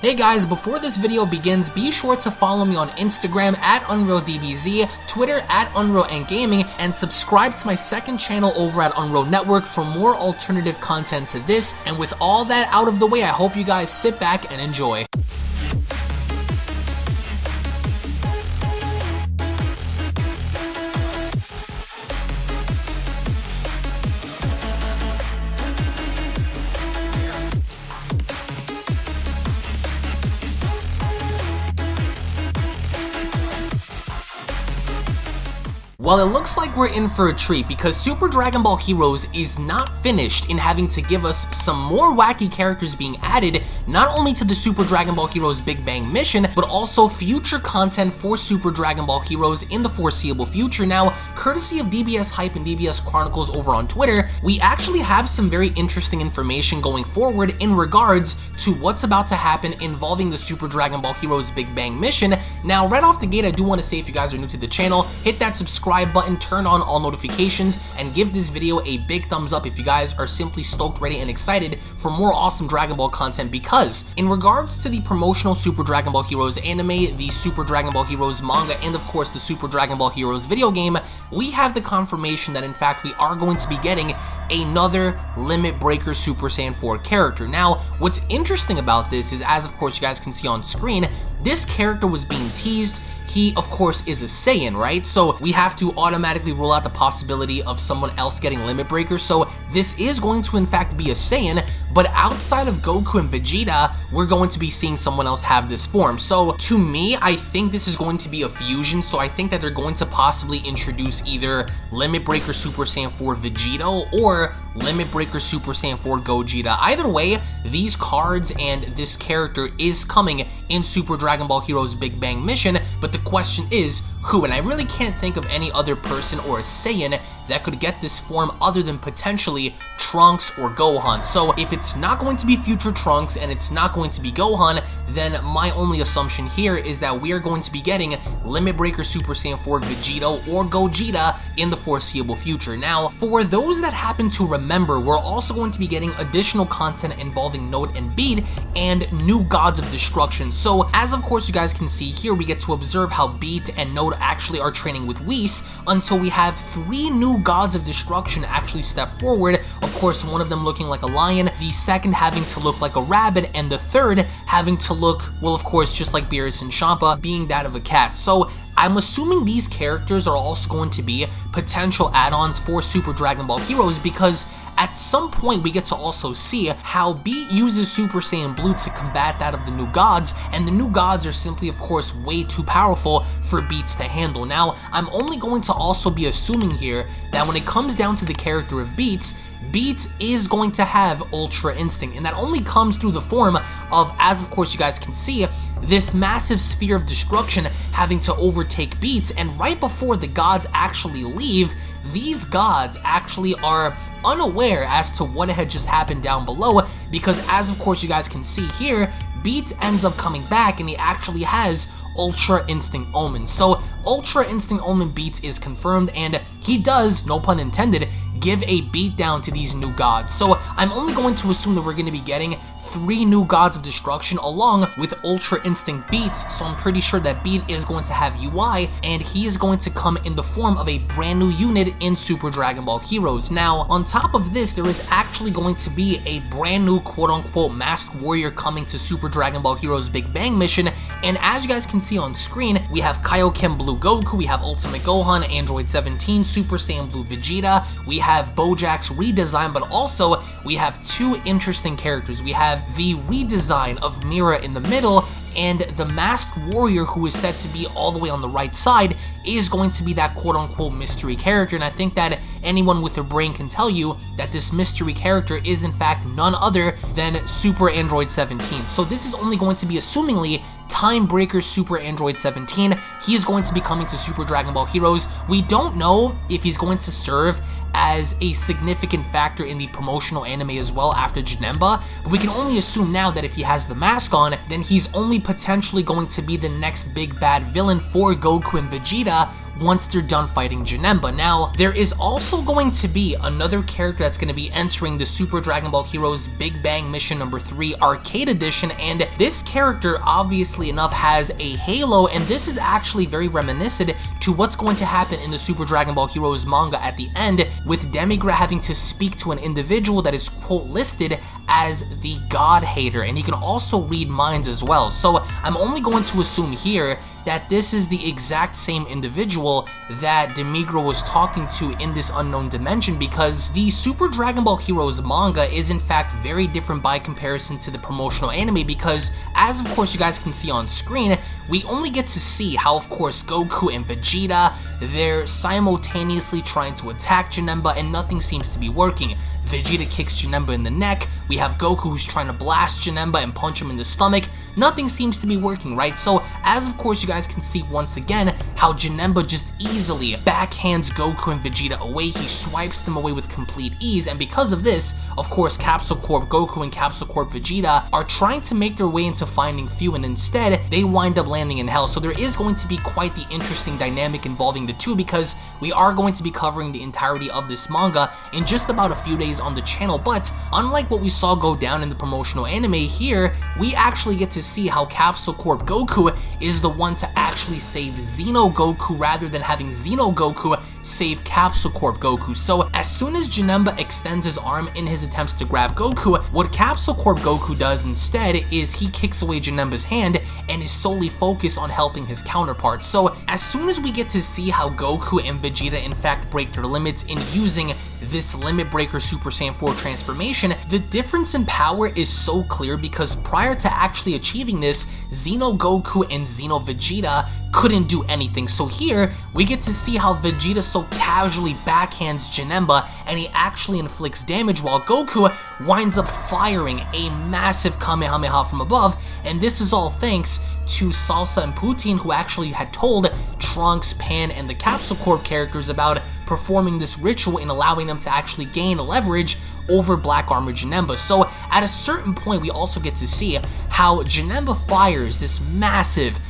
Hey guys, before this video begins, be sure to follow me on Instagram at UnrealEntBiz, Twitter at UnrealEntGaming, and subscribe to my second channel over at Unreal Network for more alternative content to this. And with all that out of the way, I hope you guys sit back and enjoy. Well, it looks like we're in for a treat because Super Dragon Ball Heroes is not finished in having to give us some more wacky characters being added, not only to the Super Dragon Ball Heroes Big Bang mission, but also future content for Super Dragon Ball Heroes in the foreseeable future. Now, courtesy of DBS Hype and DBS Chronicles over on Twitter, we actually have some very interesting information going forward in regards to what's about to happen involving the Super Dragon Ball Heroes Big Bang mission. Now, right off the gate, I do want to say if you guys are new to the channel, hit that subscribe button, turn on all notifications, and give this video a big thumbs up if you guys are simply stoked, ready, and excited for more awesome Dragon Ball content, because in regards to the promotional Super Dragon Ball Heroes anime, the Super Dragon Ball Heroes manga, and of course the Super Dragon Ball Heroes video game, we have the confirmation that in fact we are going to be getting another Limit Breaker Super Saiyan 4 character. Now, what's interesting about this is, as of course you guys can see on screen, this character was being teased. He, of course, is a Saiyan, right? So we have to automatically rule out the possibility of someone else getting Limit Breaker. So this is going to, in fact, be a Saiyan, but outside of Goku and Vegeta, we're going to be seeing someone else have this form. So to me, I think this is going to be a fusion. So I think that they're going to possibly introduce either Limit Breaker Super Saiyan 4 Vegeta or Limit Breaker Super Saiyan 4 Gogeta. Either way, these cards and this character is coming in Super Dragon Ball Heroes Big Bang mission, but the question is who, and I really can't think of any other person or a Saiyan that could get this form other than potentially Trunks or Gohan. So if it's not going to be future Trunks and it's not going to be Gohan, then my only assumption here is that we are going to be getting Limit Breaker Super Saiyan 4 Vegeta or Gogeta in the foreseeable future. Now, for those that happen to remember, we're also going to be getting additional content involving Note and Beat and new Gods of Destruction. So as of course you guys can see here, we get to observe how Beat and Note actually are training with Whis until we have 3 new Gods of Destruction actually step forward. Of course, one of them looking like a lion, the second having to look like a rabbit, and the third having to look, well, of course, just like Beerus and Champa, being that of a cat. So I'm assuming these characters are also going to be potential add-ons for Super Dragon Ball Heroes, because at some point we get to also see how Beat uses Super Saiyan Blue to combat that of the new gods, and the new gods are simply, of course, way too powerful for Beats to handle. Now, I'm only going to also be assuming here that when it comes down to the character of Beats is going to have Ultra Instinct, and that only comes through the form of, as of course you guys can see, this massive sphere of destruction having to overtake Beats, and right before the gods actually leave, these gods actually are unaware as to what had just happened down below, because as of course you guys can see here, Beats ends up coming back and he actually has Ultra Instinct Omen. So Ultra Instinct Omen Beats is confirmed, and he does, no pun intended, give a beatdown to these new gods. So I'm only going to assume that we're going to be getting 3 new Gods of Destruction along with Ultra Instinct Beats, so I'm pretty sure that Beat is going to have UI, and he is going to come in the form of a brand new unit in Super Dragon Ball Heroes. Now, on top of this, there is actually going to be a brand new quote-unquote Masked Warrior coming to Super Dragon Ball Heroes Big Bang mission, and as you guys can see on screen, we have Kaioken Blue Goku, we have Ultimate Gohan, Android 17, Super Saiyan Blue Vegeta, we have Bojack's redesign, but also we have 2 interesting characters. We have the redesign of Mira in the middle, and the Masked Warrior, who is said to be all the way on the right side, is going to be that quote-unquote mystery character, and I think that anyone with a brain can tell you that this mystery character is in fact none other than Super Android 17. So this is only going to be assumingly Time Breaker Super Android 17. He is going to be coming to Super Dragon Ball Heroes. We don't know if he's going to serve as a significant factor in the promotional anime as well after Janemba, but we can only assume now that if he has the mask on, then he's only potentially going to be the next big bad villain for Goku and Vegeta once they're done fighting Janemba. Now, there is also going to be another character that's going to be entering the Super Dragon Ball Heroes Big Bang Mission number 3 Arcade Edition, and this character, obviously enough, has a halo, and this is actually very reminiscent to what's going to happen in the Super Dragon Ball Heroes manga at the end, with Demigra having to speak to an individual that is, quote, listed as the God Hater, and he can also read minds as well. So I'm only going to assume here that this is the exact same individual that Demigra was talking to in this unknown dimension, because the Super Dragon Ball Heroes manga is in fact very different by comparison to the promotional anime, because as of course you guys can see on screen, we only get to see how of course Goku and Vegeta, they're simultaneously trying to attack Janemba and nothing seems to be working. Vegeta kicks Janemba in the neck, we have Goku who's trying to blast Janemba and punch him in the stomach, nothing seems to be working, right? So as of course you guys can see once again how Janemba just easily backhands Goku and Vegeta away, he swipes them away with complete ease, and because of this, of course Capsule Corp Goku and Capsule Corp Vegeta are trying to make their way into finding Fu, and instead they wind up landing in hell. So there is going to be quite the interesting dynamic involving the two, because we are going to be covering the entirety of this manga in just about a few days on the channel. But unlike what we saw go down in the promotional anime, here we actually get to see how Capsule Corp Goku is the one to actually save Xeno Goku rather than having Xeno Goku save Capsule Corp Goku. So as soon as Janemba extends his arm in his attempts to grab Goku, what Capsule Corp Goku does instead is he kicks away Janemba's hand and is solely focused on helping his counterpart. So as soon as we get to see how Goku and Vegeta in fact break their limits in using this Limit Breaker Super Saiyan 4 transformation, the difference in power is so clear, because prior to actually achieving this, Xeno Goku and Xeno Vegeta couldn't do anything. So here we get to see how Vegeta so casually backhands Janemba and he actually inflicts damage, while Goku winds up firing a massive Kamehameha from above, and this is all thanks to Salsa and Poutine, who actually had told Trunks, Pan, and the Capsule Corp characters about performing this ritual and allowing them to actually gain leverage over Black Armor Janemba. So at a certain point we also get to see how Janemba fires this massive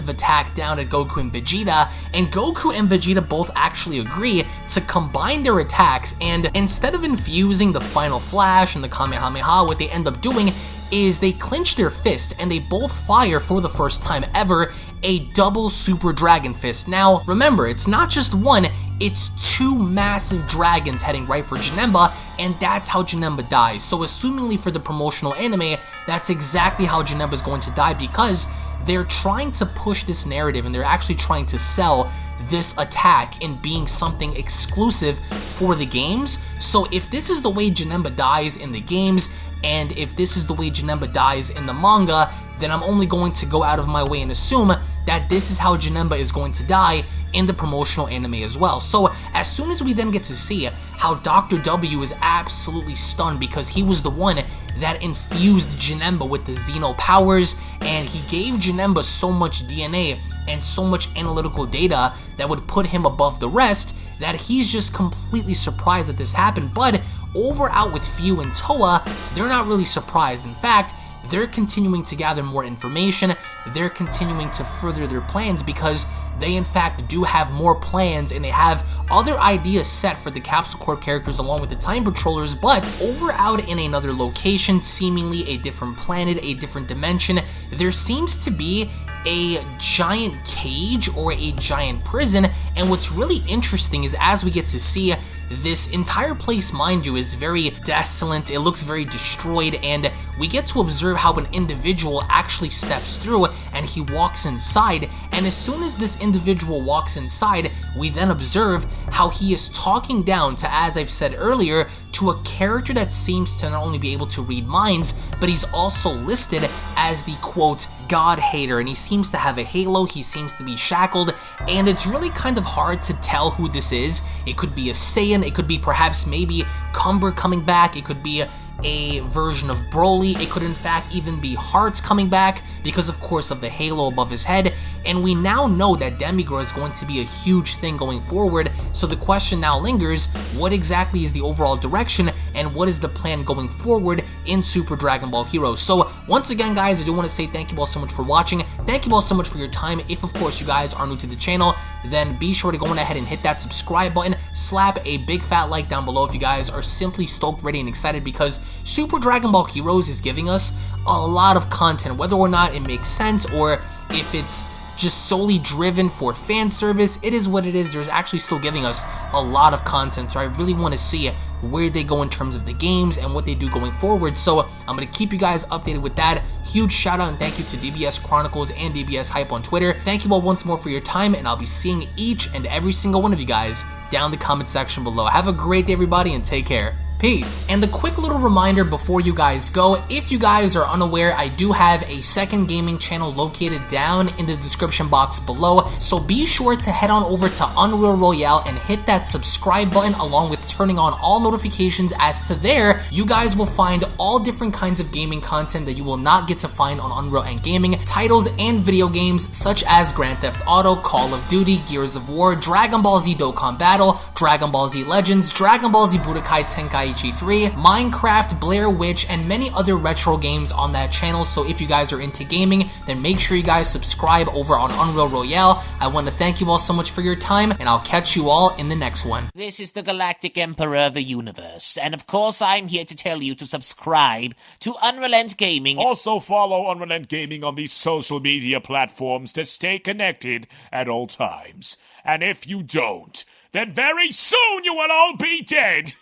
attack down at Goku and Vegeta, and Goku and Vegeta both actually agree to combine their attacks, and instead of infusing the Final Flash and the Kamehameha, what they end up doing is they clinch their fist and they both fire for the first time ever a double Super Dragon Fist. Now remember, it's not just one, it's two massive dragons heading right for Janemba, and that's how Janemba dies. So assumingly for the promotional anime, that's exactly how Janemba is going to die, because they're trying to push this narrative and they're actually trying to sell this attack in being something exclusive for the games. So if this is the way Janemba dies in the games, and if this is the way Janemba dies in the manga, then I'm only going to go out of my way and assume that this is how Janemba is going to die in the promotional anime as well. So as soon as we then get to see how Dr. W is absolutely stunned, because he was the one that infused Janemba with the Xeno powers, and he gave Janemba so much DNA and so much analytical data that would put him above the rest, that he's just completely surprised that this happened. But over out with Fu and Toa, they're not really surprised. In fact, they're continuing to gather more information, they're continuing to further their plans, because they in fact do have more plans and they have other ideas set for the Capsule Corp characters along with the Time Patrollers. But over out in another location, seemingly a different planet, a different dimension, there seems to be a giant cage or a giant prison, and what's really interesting is as we get to see this entire place, mind you, is very desolate, it looks very destroyed, and we get to observe how an individual actually steps through and he walks inside, and as soon as this individual walks inside, we then observe how he is talking down to, as I've said earlier, to a character that seems to not only be able to read minds, but he's also listed as the, quote, God Hater, and he seems to have a halo, he seems to be shackled, and it's really kind of hard to tell who this is. It could be a Saiyan, it could be perhaps maybe Cumber coming back, it could be a version of Broly, it could in fact even be Hearts coming back because of course of the halo above his head, and we now know that Demigra is going to be a huge thing going forward. So the question now lingers, what exactly is the overall direction and what is the plan going forward in Super Dragon Ball Heroes. So once again, guys, I do want to say thank you all so much for watching. Thank you all so much for your time. If of course you guys are new to the channel, then be sure to go on ahead and hit that subscribe button, slap a big fat like down below if you guys are simply stoked, ready, and excited, because Super Dragon Ball Heroes is giving us a lot of content, whether or not it makes sense or if it's just solely driven for fan service. It is what it is. There's actually still giving us a lot of content, so I really want to see where they go in terms of the games and what they do going forward. So I'm going to keep you guys updated with that. Huge shout out and thank you to DBS Chronicles and DBS Hype on Twitter. Thank you all once more for your time, and I'll be seeing each and every single one of you guys down in the comment section below. Have a great day, everybody, and take care. Peace. And the quick little reminder before you guys go, if you guys are unaware, I do have a second gaming channel located down in the description box below, so be sure to head on over to Unreal Royale and hit that subscribe button along with turning on all notifications, as to there, you guys will find all different kinds of gaming content that you will not get to find on UnrealEntGaming, titles and video games such as Grand Theft Auto, Call of Duty, Gears of War, Dragon Ball Z Dokkan Battle, Dragon Ball Z Legends, Dragon Ball Z Budokai Tenkaichi 3, Minecraft, Blair Witch, and many other retro games on that channel. So if you guys are into gaming, then make sure you guys subscribe over on Unreal Royale. I want to thank you all so much for your time, and I'll catch you all in the next one. This is the Galactic Emperor of the Universe, and of course I'm here to tell you to subscribe to UnrealEntGaming. Also follow UnrealEntGaming on these social media platforms to stay connected at all times. And if you don't, then very soon you will all be dead!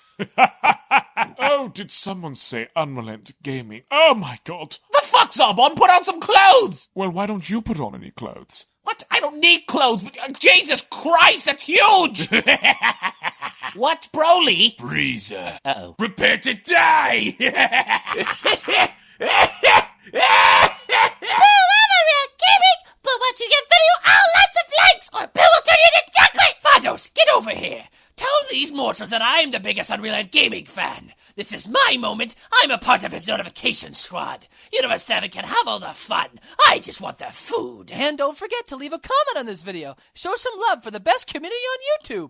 Oh, did someone say UnrealEntGaming? Oh my god. The fuck's up, on? Put on some clothes! Well, why don't you put on any clothes? What? I don't need clothes. Jesus Christ, that's huge! What, Broly? Freezer. Uh-oh. Prepare to die! But once you get video, lots of likes, or Bill will turn you into chocolate! Vados, get over here! Tell these mortals that I'm the biggest UnrealEntGaming fan. This is my moment. I'm a part of his notification squad. Universe 7 can have all the fun. I just want the food. And don't forget to leave a comment on this video. Show some love for the best community on YouTube.